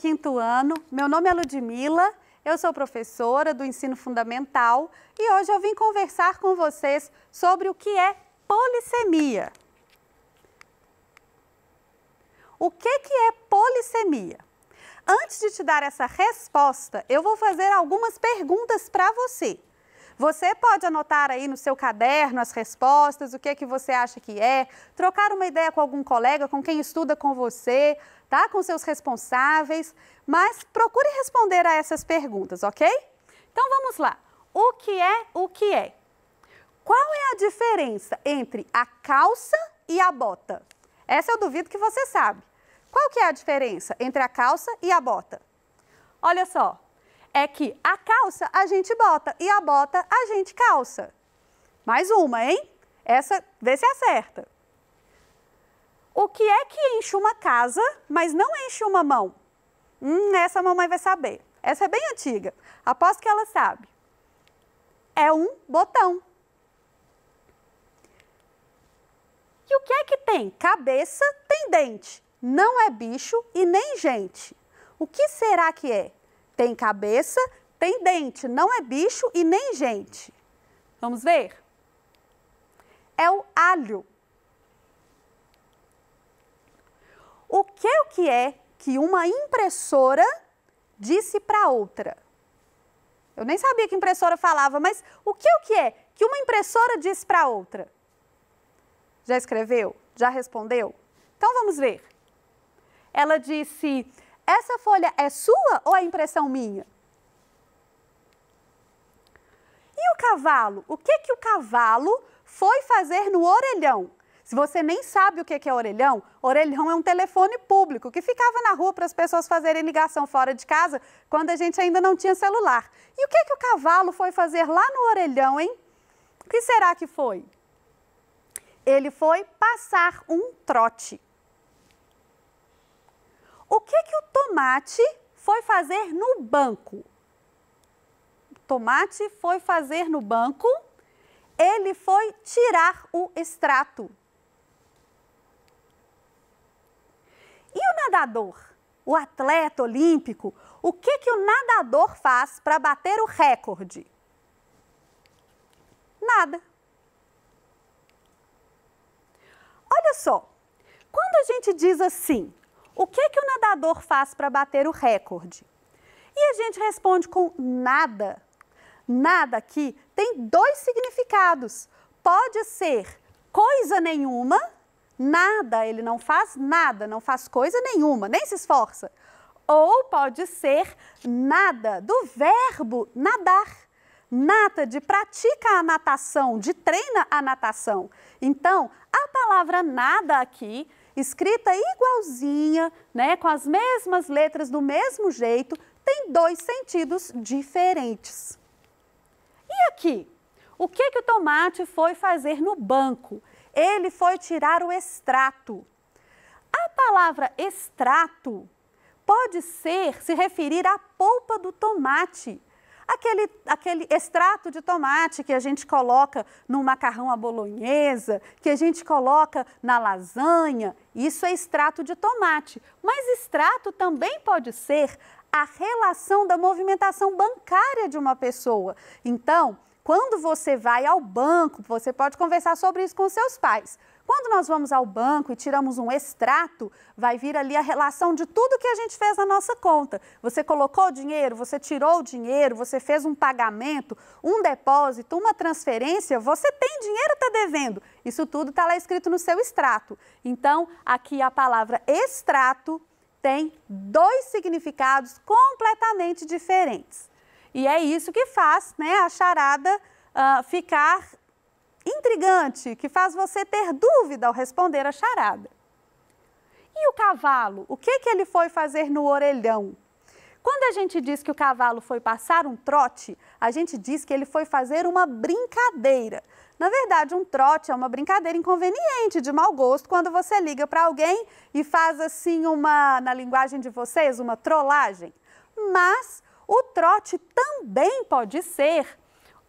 quinto ano. Meu nome é Ludmila, eu sou professora do ensino fundamental e hoje eu vim conversar com vocês sobre o que é polissemia. O que é polissemia? Antes de te dar essa resposta, eu vou fazer algumas perguntas para você. Você pode anotar aí no seu caderno as respostas, o que você acha que é, trocar uma ideia com algum colega, com quem estuda com você, tá? Com seus responsáveis, mas procure responder a essas perguntas, ok? Então vamos lá. O que é o que é? Qual é a diferença entre a calça e a bota? Essa eu duvido que você sabe. Qual que é a diferença entre a calça e a bota? Olha só, é que a calça a gente bota e a bota a gente calça. Mais uma, hein? Essa, vê se acerta. O que é que enche uma casa, mas não enche uma mão? Essa a mamãe vai saber. Essa é bem antiga. Aposto que ela sabe. É um botão. E o que é que tem? Cabeça, tem dente. Não é bicho e nem gente. O que será que é? Tem cabeça, tem dente, não é bicho e nem gente. Vamos ver? É o alho. O que é que uma impressora disse para outra? Eu nem sabia que impressora falava, mas o que é que uma impressora disse para outra? Já escreveu? Já respondeu? Então vamos ver. Ela disse: essa folha é sua ou é impressão minha? E o cavalo? O que o cavalo foi fazer no orelhão? Se você nem sabe o que é orelhão, orelhão é um telefone público que ficava na rua para as pessoas fazerem ligação fora de casa quando a gente ainda não tinha celular. E o que o cavalo foi fazer lá no orelhão, hein? O que será que foi? Ele foi passar um trote. O que o tomate foi fazer no banco? O tomate foi fazer no banco, ele foi tirar o extrato. E o nadador, o atleta olímpico, o que o nadador faz para bater o recorde? Nada. Olha só, quando a gente diz assim, o que o nadador faz para bater o recorde? E a gente responde com nada. Nada aqui tem dois significados. Pode ser coisa nenhuma, nada, ele não faz nada, não faz coisa nenhuma, nem se esforça. Ou pode ser nada, do verbo nadar. Nata, de pratica a natação, de treina a natação. Então, a palavra nada aqui, escrita igualzinha, né, com as mesmas letras do mesmo jeito, tem dois sentidos diferentes. E aqui? O que o tomate foi fazer no banco? Ele foi tirar o extrato. A palavra extrato pode se referir à polpa do tomate. Aquele extrato de tomate que a gente coloca no macarrão à bolonhesa, que a gente coloca na lasanha, isso é extrato de tomate. Mas extrato também pode ser a relação da movimentação bancária de uma pessoa. Então, quando você vai ao banco, você pode conversar sobre isso com seus pais. Quando nós vamos ao banco e tiramos um extrato, vai vir ali a relação de tudo que a gente fez na nossa conta. Você colocou o dinheiro, você tirou o dinheiro, você fez um pagamento, um depósito, uma transferência, você tem dinheiro, está devendo. Isso tudo está lá escrito no seu extrato. Então, aqui a palavra extrato tem dois significados completamente diferentes. E é isso que faz, né, a charada ficar intrigante, que faz você ter dúvida ao responder a charada. E o cavalo? O que ele foi fazer no orelhão? Quando a gente diz que o cavalo foi passar um trote, a gente diz que ele foi fazer uma brincadeira. Na verdade, um trote é uma brincadeira inconveniente, de mau gosto, quando você liga para alguém e faz assim na linguagem de vocês, uma trollagem. Mas o trote também pode ser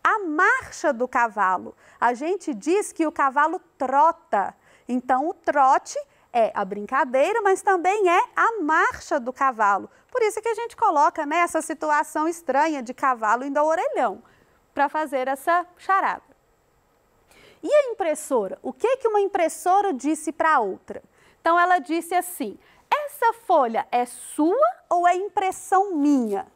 a marcha do cavalo. A gente diz que o cavalo trota. Então, o trote é a brincadeira, mas também é a marcha do cavalo. Por isso que a gente coloca, né, essa situação estranha de cavalo indo ao orelhão, para fazer essa charada. E a impressora? O que que uma impressora disse para a outra? Então, ela disse assim, essa folha é sua ou é impressão minha?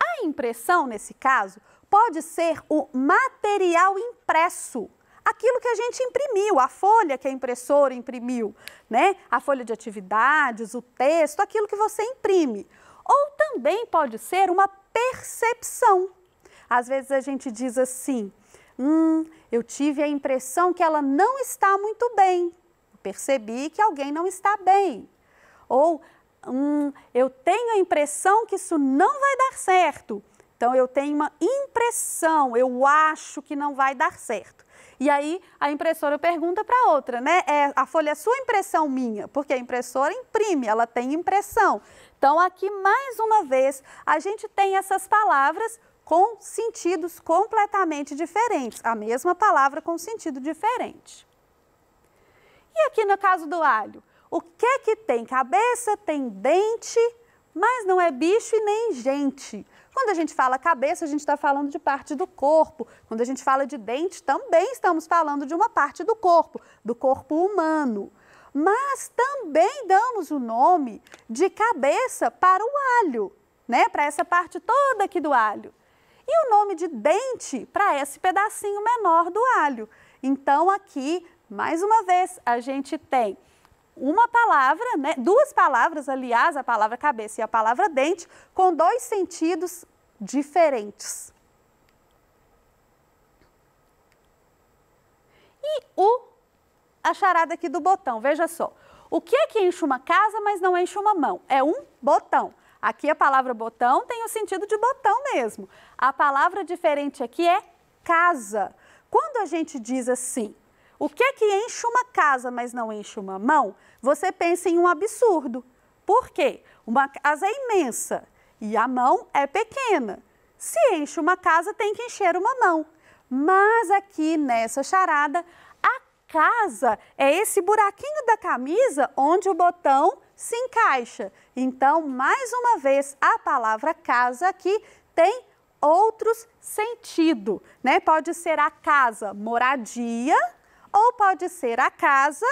A impressão, nesse caso, pode ser o material impresso, aquilo que a gente imprimiu, a folha que a impressora imprimiu, né? A folha de atividades, o texto, aquilo que você imprime. Ou também pode ser uma percepção. Às vezes a gente diz assim, eu tive a impressão que ela não está muito bem, percebi que alguém não está bem. Ou, eu tenho a impressão que isso não vai dar certo. Então, eu tenho uma impressão, eu acho que não vai dar certo. E aí, a impressora pergunta para a outra, né? A folha é sua impressão minha? Porque a impressora imprime, ela tem impressão. Então, aqui, mais uma vez, a gente tem essas palavras com sentidos completamente diferentes. A mesma palavra com sentido diferente. E aqui no caso do alho, o que que tem? Cabeça, tem dente, mas não é bicho e nem gente. Quando a gente fala cabeça, a gente está falando de parte do corpo. Quando a gente fala de dente, também estamos falando de uma parte do corpo humano. Mas também damos o nome de cabeça para o alho, né? Para essa parte toda aqui do alho. E o nome de dente para esse pedacinho menor do alho. Então, aqui, mais uma vez, a gente tem uma palavra, né, duas palavras, aliás, a palavra cabeça e a palavra dente, com dois sentidos diferentes. E a charada aqui do botão, veja só. O que é que enche uma casa, mas não enche uma mão? É um botão. Aqui a palavra botão tem o sentido de botão mesmo. A palavra diferente aqui é casa. Quando a gente diz assim, o que é que enche uma casa, mas não enche uma mão? Você pensa em um absurdo. Por quê? Uma casa é imensa e a mão é pequena. Se enche uma casa, tem que encher uma mão. Mas aqui nessa charada, a casa é esse buraquinho da camisa onde o botão se encaixa. Então, mais uma vez, a palavra casa aqui tem outros sentidos, né? Pode ser a casa moradia, ou pode ser a casa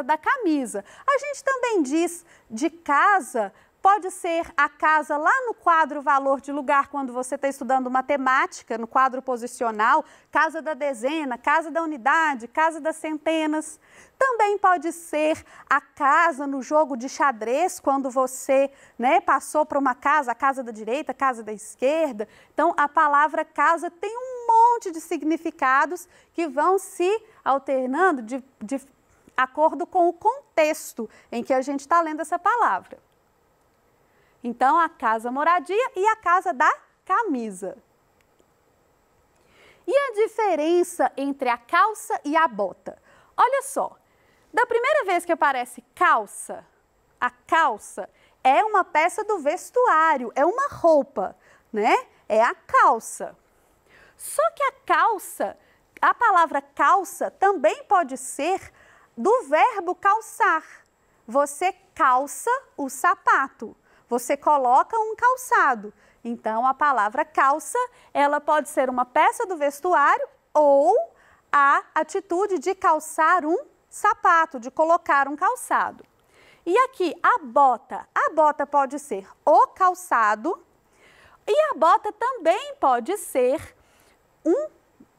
da camisa. A gente também diz de casa, pode ser a casa lá no quadro valor de lugar, quando você está estudando matemática, no quadro posicional, casa da dezena, casa da unidade, casa das centenas. Também pode ser a casa no jogo de xadrez, quando você, né, passou para uma casa, a casa da direita, a casa da esquerda. Então, a palavra casa tem um monte de significados que vão se alternando de acordo com o contexto em que a gente está lendo essa palavra. Então, a casa moradia e a casa da camisa. E a diferença entre a calça e a bota? Olha só, da primeira vez que aparece calça, a calça é uma peça do vestuário, é uma roupa, né? É a calça. Só que a calça, a palavra calça também pode ser do verbo calçar. Você calça o sapato, você coloca um calçado. Então, a palavra calça, ela pode ser uma peça do vestuário ou a atitude de calçar um sapato, de colocar um calçado. E aqui, a bota pode ser o calçado e a bota também pode ser um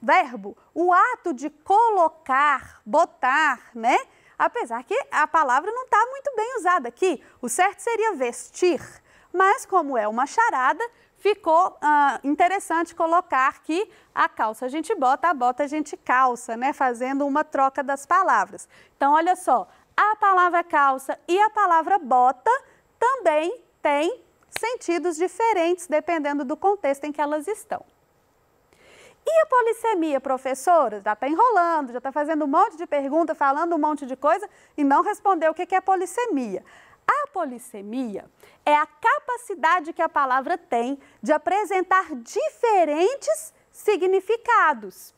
verbo, o ato de colocar, botar, né? Apesar que a palavra não está muito bem usada aqui, o certo seria vestir, mas como é uma charada, ficou interessante colocar que a calça a gente bota, a bota a gente calça, né? Fazendo uma troca das palavras. Então, olha só, a palavra calça e a palavra bota também têm sentidos diferentes, dependendo do contexto em que elas estão. E a polissemia, professora? Já está enrolando, já está fazendo um monte de pergunta, falando um monte de coisa e não respondeu o que é polissemia. A polissemia é a capacidade que a palavra tem de apresentar diferentes significados,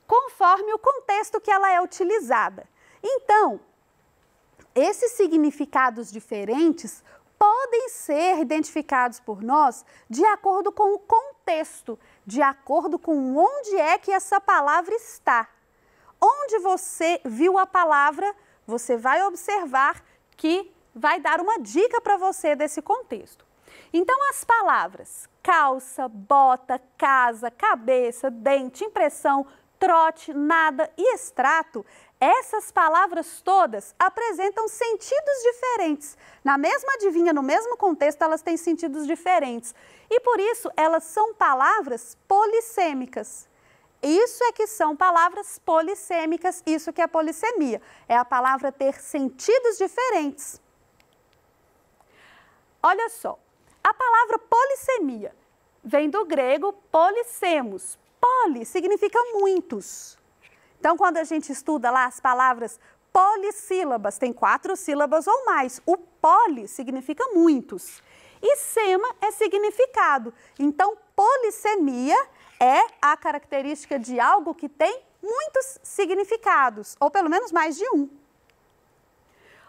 conforme o contexto que ela é utilizada. Então, Esses significados diferentes podem ser identificados por nós de acordo com o contexto, de acordo com onde é que essa palavra está. Onde você viu a palavra, você vai observar que vai dar uma dica para você desse contexto. Então, as palavras calça, bota, casa, cabeça, dente, impressão, trote, nada e extrato, essas palavras todas apresentam sentidos diferentes. Na mesma adivinha, no mesmo contexto, elas têm sentidos diferentes. E por isso, elas são palavras polissêmicas. Isso é que são palavras polissêmicas, isso que é polissemia. É a palavra ter sentidos diferentes. Olha só, a palavra polissemia vem do grego polissemos. Poli significa muitos. Então, quando a gente estuda lá as palavras polissílabas, tem 4 sílabas ou mais. O poli significa muitos. E sema é significado. Então, polissemia é a característica de algo que tem muitos significados, ou pelo menos mais de um.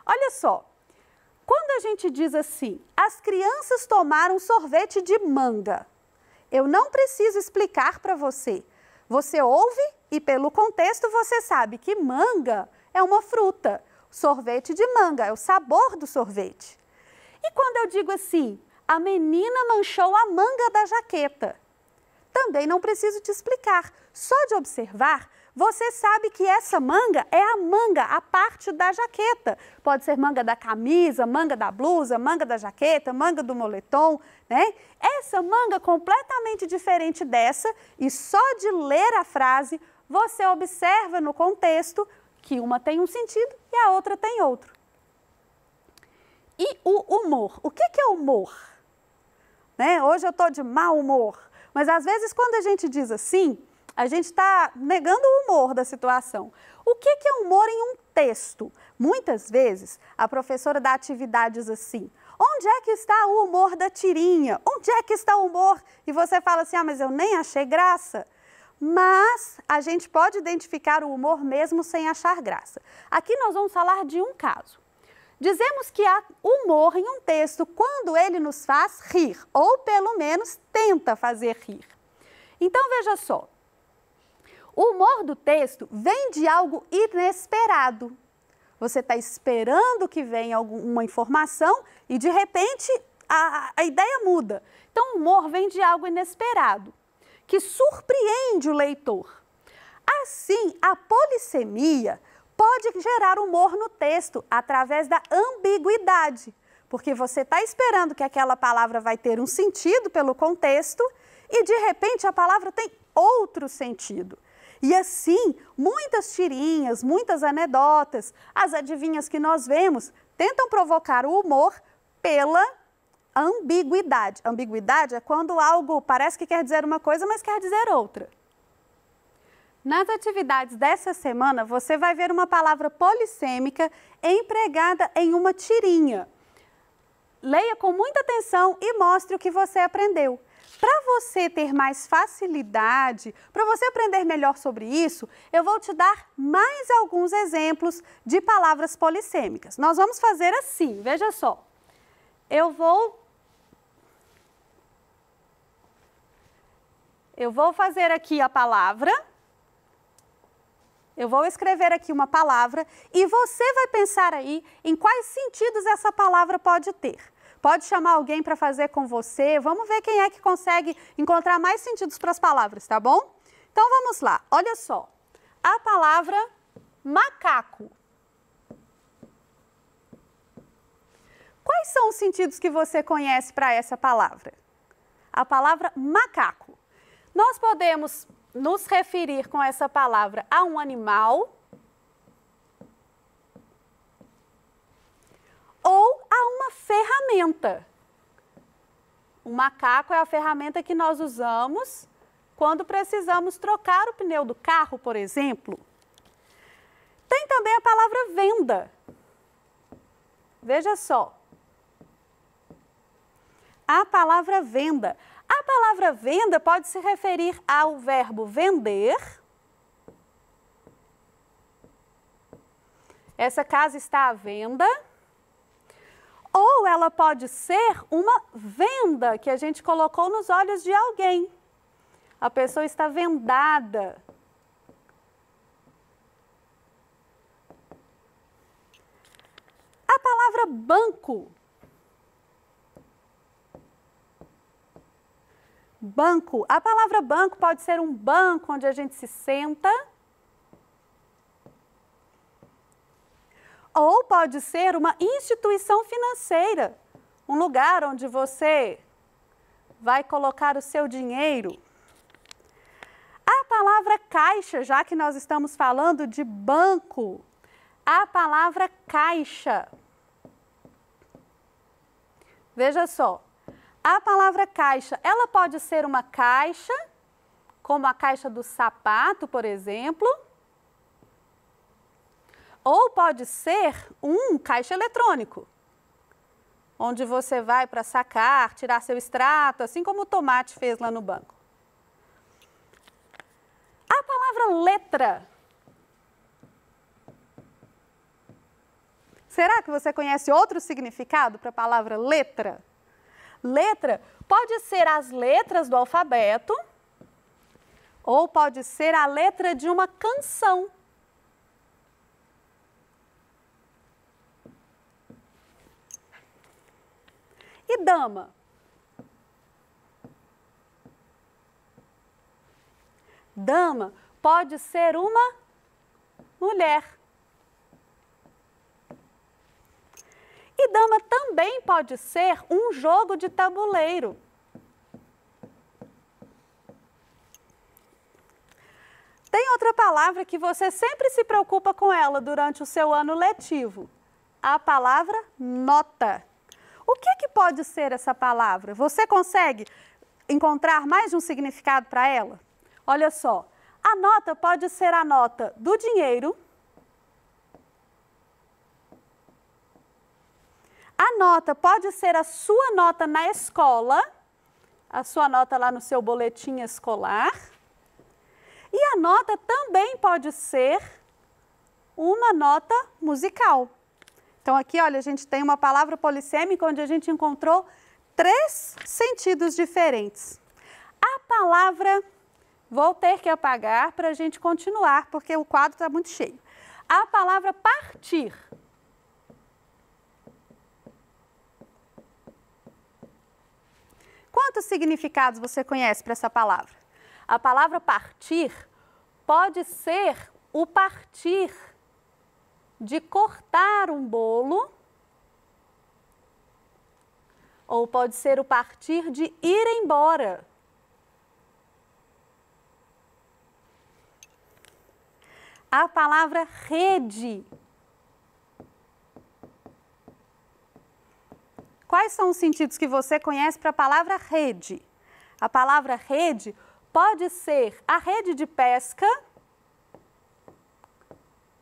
Olha só, quando a gente diz assim, as crianças tomaram sorvete de manga, eu não preciso explicar para você. Você ouve e pelo contexto você sabe que manga é uma fruta. Sorvete de manga é o sabor do sorvete. E quando eu digo assim, a menina manchou a manga da jaqueta, também não preciso te explicar. Só de observar, você sabe que essa manga é a manga, a parte da jaqueta. Pode ser manga da camisa, manga da blusa, manga da jaqueta, manga do moletom, né? Essa manga completamente diferente dessa, e só de ler a frase, você observa no contexto que uma tem um sentido e a outra tem outro. E o humor? O que é humor? Né? Hoje eu estou de mau humor, mas às vezes quando a gente diz assim, a gente está negando o humor da situação. O que é humor em um texto? Muitas vezes a professora dá atividades assim, onde é que está o humor da tirinha? Onde é que está o humor? E você fala assim, mas eu nem achei graça. Mas a gente pode identificar o humor mesmo sem achar graça. Aqui nós vamos falar de um caso. Dizemos que há humor em um texto quando ele nos faz rir, ou pelo menos tenta fazer rir. Então veja só, o humor do texto vem de algo inesperado. Você está esperando que venha alguma informação e de repente a ideia muda. Então o humor vem de algo inesperado, que surpreende o leitor. Assim, a polissemia pode gerar humor no texto através da ambiguidade, porque você está esperando que aquela palavra vai ter um sentido pelo contexto e de repente a palavra tem outro sentido. E assim, muitas tirinhas, muitas anedotas, as adivinhas que nós vemos tentam provocar o humor pela ambiguidade. Ambiguidade é quando algo parece que quer dizer uma coisa, mas quer dizer outra. Nas atividades dessa semana, você vai ver uma palavra polissêmica empregada em uma tirinha. Leia com muita atenção e mostre o que você aprendeu. Para você ter mais facilidade, para você aprender melhor sobre isso, eu vou te dar mais alguns exemplos de palavras polissêmicas. Nós vamos fazer assim, veja só. Eu vou fazer aqui a palavra. Eu vou escrever aqui uma palavra e você vai pensar aí em quais sentidos essa palavra pode ter. Pode chamar alguém para fazer com você, vamos ver quem é que consegue encontrar mais sentidos para as palavras, tá bom? Então vamos lá, olha só, a palavra macaco. Quais são os sentidos que você conhece para essa palavra? A palavra macaco. Nós podemos nos referir com essa palavra a um animal ou a uma ferramenta. O macaco é a ferramenta que nós usamos quando precisamos trocar o pneu do carro, por exemplo. Tem também a palavra venda. Veja só. A palavra venda. A palavra venda pode se referir ao verbo vender Essa casa está à venda. Ou ela pode ser uma venda que a gente colocou nos olhos de alguém. A pessoa está vendada. A palavra banco. Banco. A palavra banco pode ser um banco onde a gente se senta. Ou pode ser uma instituição financeira. Um lugar onde você vai colocar o seu dinheiro. A palavra caixa, já que nós estamos falando de banco, a palavra caixa. Veja só, a palavra caixa, ela pode ser uma caixa, como a caixa do sapato, por exemplo, ou pode ser um caixa eletrônico, onde você vai para sacar, tirar seu extrato, assim como o Tomate fez lá no banco. A palavra letra. Será que você conhece outro significado para a palavra letra? Letra pode ser as letras do alfabeto ou pode ser a letra de uma canção. E dama? Dama pode ser uma mulher. E dama também pode ser um jogo de tabuleiro. Tem outra palavra que você sempre se preocupa com ela durante o seu ano letivo. A palavra nota. O que pode ser essa palavra? Você consegue encontrar mais de um significado para ela? Olha só, a nota pode ser a nota do dinheiro. A nota pode ser a sua nota na escola, a sua nota lá no seu boletim escolar. E a nota também pode ser uma nota musical. Então aqui, olha, a gente tem uma palavra polissêmica onde a gente encontrou 3 sentidos diferentes. A palavra, vou ter que apagar para a gente continuar, porque o quadro está muito cheio. A palavra partir. Quantos significados você conhece para essa palavra? A palavra partir pode ser o partir de cortar um bolo, ou pode ser o partir de ir embora. A palavra rede. Quais são os sentidos que você conhece para a palavra rede? A palavra rede pode ser a rede de pesca,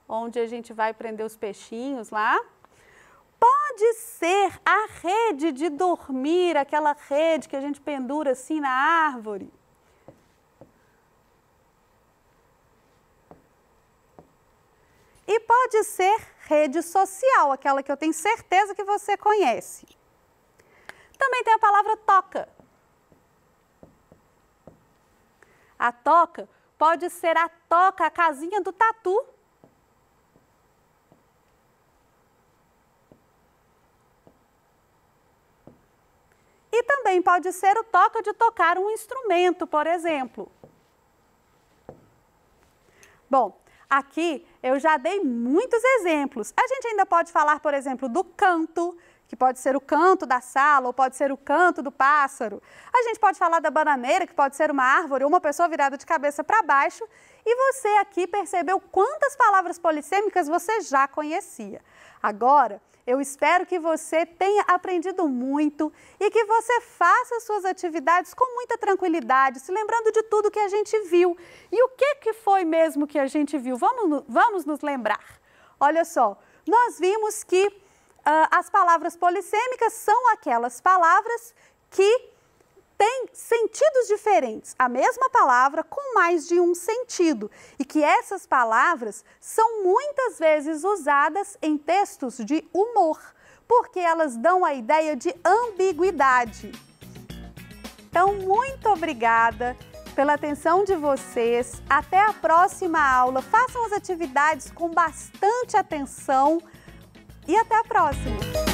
onde a gente vai prender os peixinhos lá. Pode ser a rede de dormir, aquela rede que a gente pendura assim na árvore. E pode ser rede social, aquela que eu tenho certeza que você conhece. Também tem a palavra toca. A toca pode ser a toca, a casinha do tatu. E também pode ser o toca de tocar um instrumento, por exemplo. Bom, aqui eu já dei muitos exemplos. A gente ainda pode falar, por exemplo, do canto, que pode ser o canto da sala ou pode ser o canto do pássaro. A gente pode falar da bananeira, que pode ser uma árvore ou uma pessoa virada de cabeça para baixo. E você aqui percebeu quantas palavras polissêmicas você já conhecia. Agora, eu espero que você tenha aprendido muito e que você faça suas atividades com muita tranquilidade, se lembrando de tudo que a gente viu. E o que foi mesmo que a gente viu? Vamos nos lembrar. Olha só, nós vimos que as palavras polissêmicas são aquelas palavras que tem sentidos diferentes, a mesma palavra com mais de um sentido, e que essas palavras são muitas vezes usadas em textos de humor, porque elas dão a ideia de ambiguidade. Então, muito obrigada pela atenção de vocês. Até a próxima aula. Façam as atividades com bastante atenção e até a próxima!